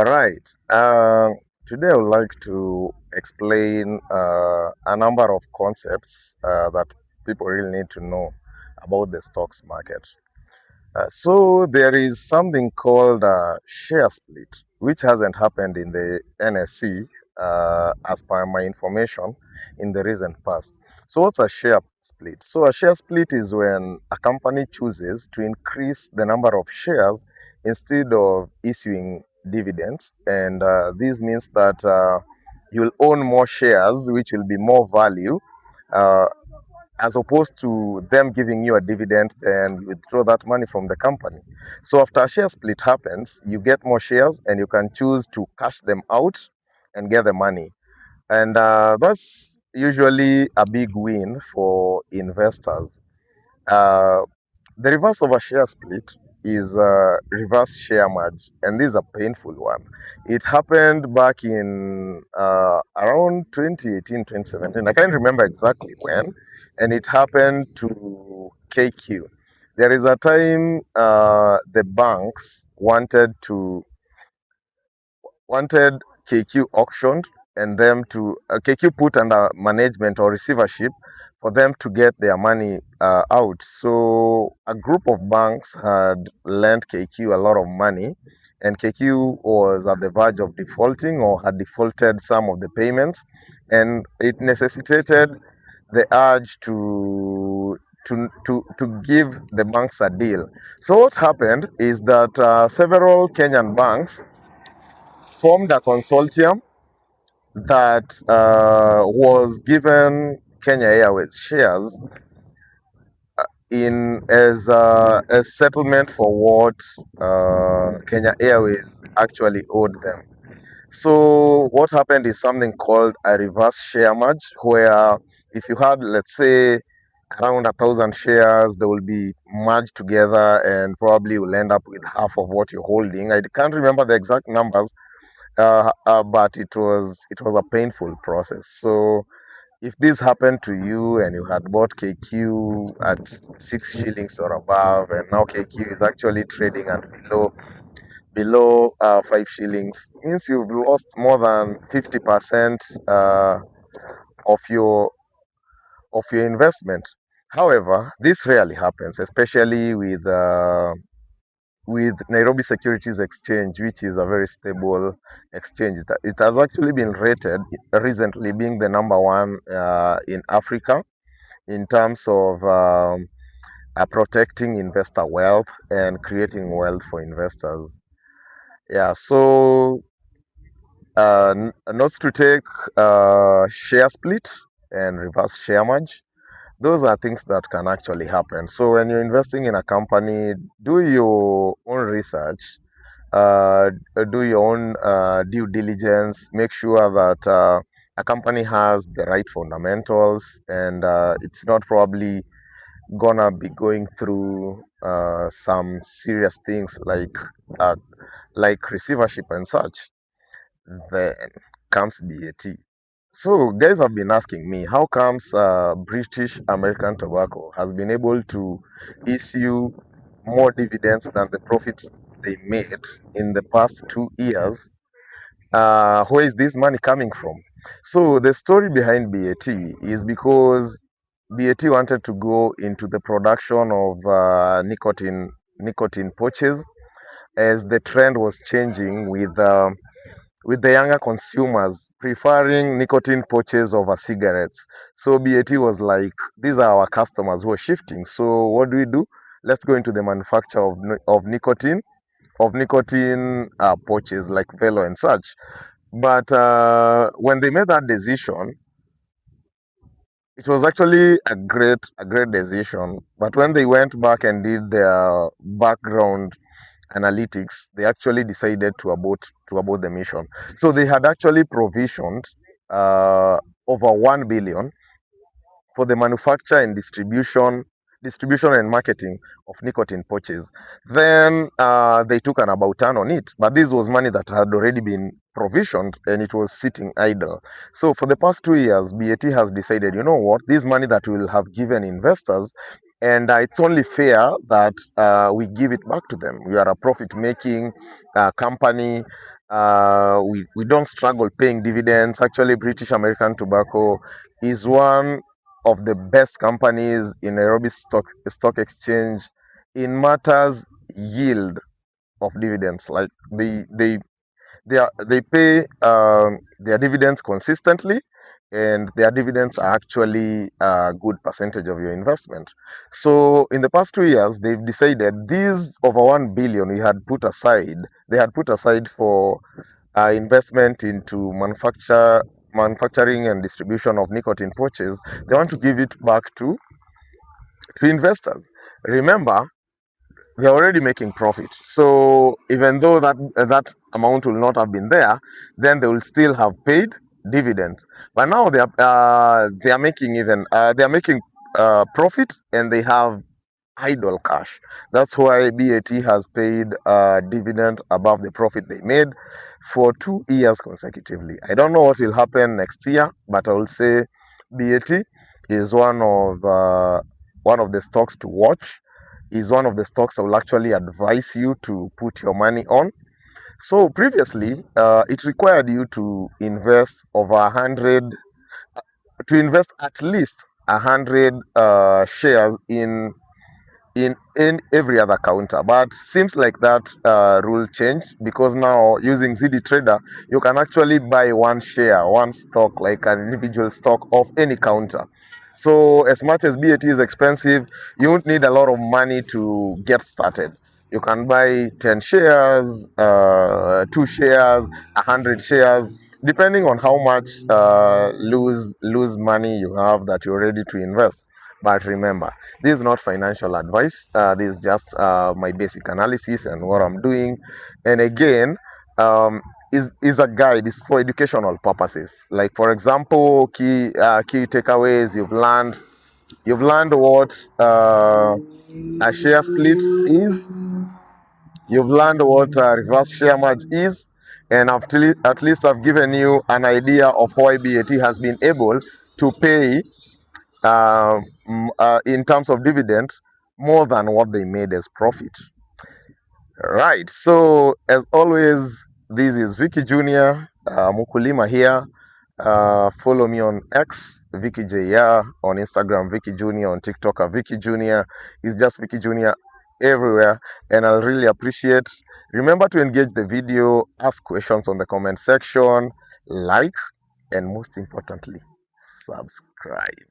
All right. Today I would like to explain a number of concepts that people really need to know about the stocks market. So there is something called share split, which hasn't happened in the NSC, as per my information, in the recent past. So what's a share split? So a share split is when a company chooses to increase the number of shares instead of issuing dividends, and this means that you'll own more shares, which will be more value. Uh, as opposed to them giving you a dividend, then you withdraw that money from the company. So after a share split happens, you get more shares and you can choose to cash them out and get the money. And that's usually a big win for investors. Uh, the reverse of a share split is reverse share merge, and this is a painful one. It happened back in around 2018, 2017. I can't remember exactly when, and it happened to KQ. There is a time the banks wanted KQ auctioned and them to KQ put under management or receivership for them to get their money out. So a group of banks had lent KQ a lot of money, and KQ was at the verge of defaulting or had defaulted some of the payments, and it necessitated the urge to give the banks a deal. So what happened is that several Kenyan banks formed a consortium that was given Kenya Airways shares in as a settlement for what Kenya Airways actually owed them. So what happened is something called a reverse share merge, where if you had, let's say, around 1,000 shares, they will be merged together and probably will end up with half of what you're holding. I can't remember the exact numbers, but it was a painful process. So if this happened to you and you had bought KQ at 6 shillings or above, and now KQ is actually trading at below 5 shillings, means you've lost more than 50% of your investment. However, this rarely happens, especially with Nairobi Securities Exchange, which is a very stable exchange. It has actually been rated recently being the number one in Africa in terms of protecting investor wealth and creating wealth for investors. Yeah, so notes to take: share split and reverse share merge. Those are things that can actually happen. So when you're investing in a company, do your own research, uh, do your own due diligence, make sure that a company has the right fundamentals, and it's not probably gonna be going through some serious things uh, like receivership and such. Then comes BAT. So guys have been asking me, how comes British American Tobacco has been able to issue more dividends than the profits they made in the past 2 years? Where is this money coming from? So the story behind BAT is because BAT wanted to go into the production of nicotine pouches, as the trend was changing with the younger consumers preferring nicotine pouches over cigarettes. So BAT was like, these are our customers who are shifting. So what do? Let's go into the manufacture of nicotine pouches like Velo and such. But when they made that decision, it was actually a great decision. But when they went back and did their background analytics, they actually decided to abort the mission. So they had actually provisioned uh, over 1 billion for the manufacture and distribution and marketing of nicotine pouches. Then they took an about turn on it, but this was money that had already been provisioned and it was sitting idle. So for the past 2 years, BAT has decided, you know what, this money that we will have given investors, and it's only fair that we give it back to them. We are a profit-making company. We don't struggle paying dividends. Actually, British American Tobacco is one of the best companies in Nairobi Stock Exchange in matters yield of dividends. Like they pay their dividends consistently, and their dividends are actually a good percentage of your investment. So in the past 2 years, they've decided these over 1 billion they had put aside for investment into manufacturing and distribution of nicotine pouches. They want to give it back to investors. Remember, they're already making profit. So even though that amount will not have been there, then they will still have paid dividends. But now they are making profit, and they have idle cash. That's why BAT has paid dividend above the profit they made for 2 years consecutively. I don't know what will happen next year, but I will say BAT is one of the stocks to watch. Is one of the stocks I will actually advise you to put your money on. So previously, it required you to invest at least 100 shares in every other counter, but seems like that rule changed, because now using ZD Trader you can actually buy one stock, like an individual stock of any counter. So as much as BAT is expensive, you won't need a lot of money to get started. You can buy 10 shares, 2 shares, 100 shares, depending on how much lose money you have that you're ready to invest. But remember, this is not financial advice. This is just my basic analysis and what I'm doing. And again, is a guide. It's for educational purposes. Like, for example, key takeaways you've learned what a share split is. You've learned what a reverse share merge is, and at least I've given you an idea of why BAT has been able to pay in terms of dividend more than what they made as profit. Right. So as always, this is Vicky Junior, Mukulima here. Follow me on X, Vicky JR, on Instagram, Vicky Junior, on TikTok, Vicky Junior. It's just Vicky Junior everywhere, and I'll really appreciate. Remember to engage the video, ask questions on the comment section, like, and most importantly, subscribe.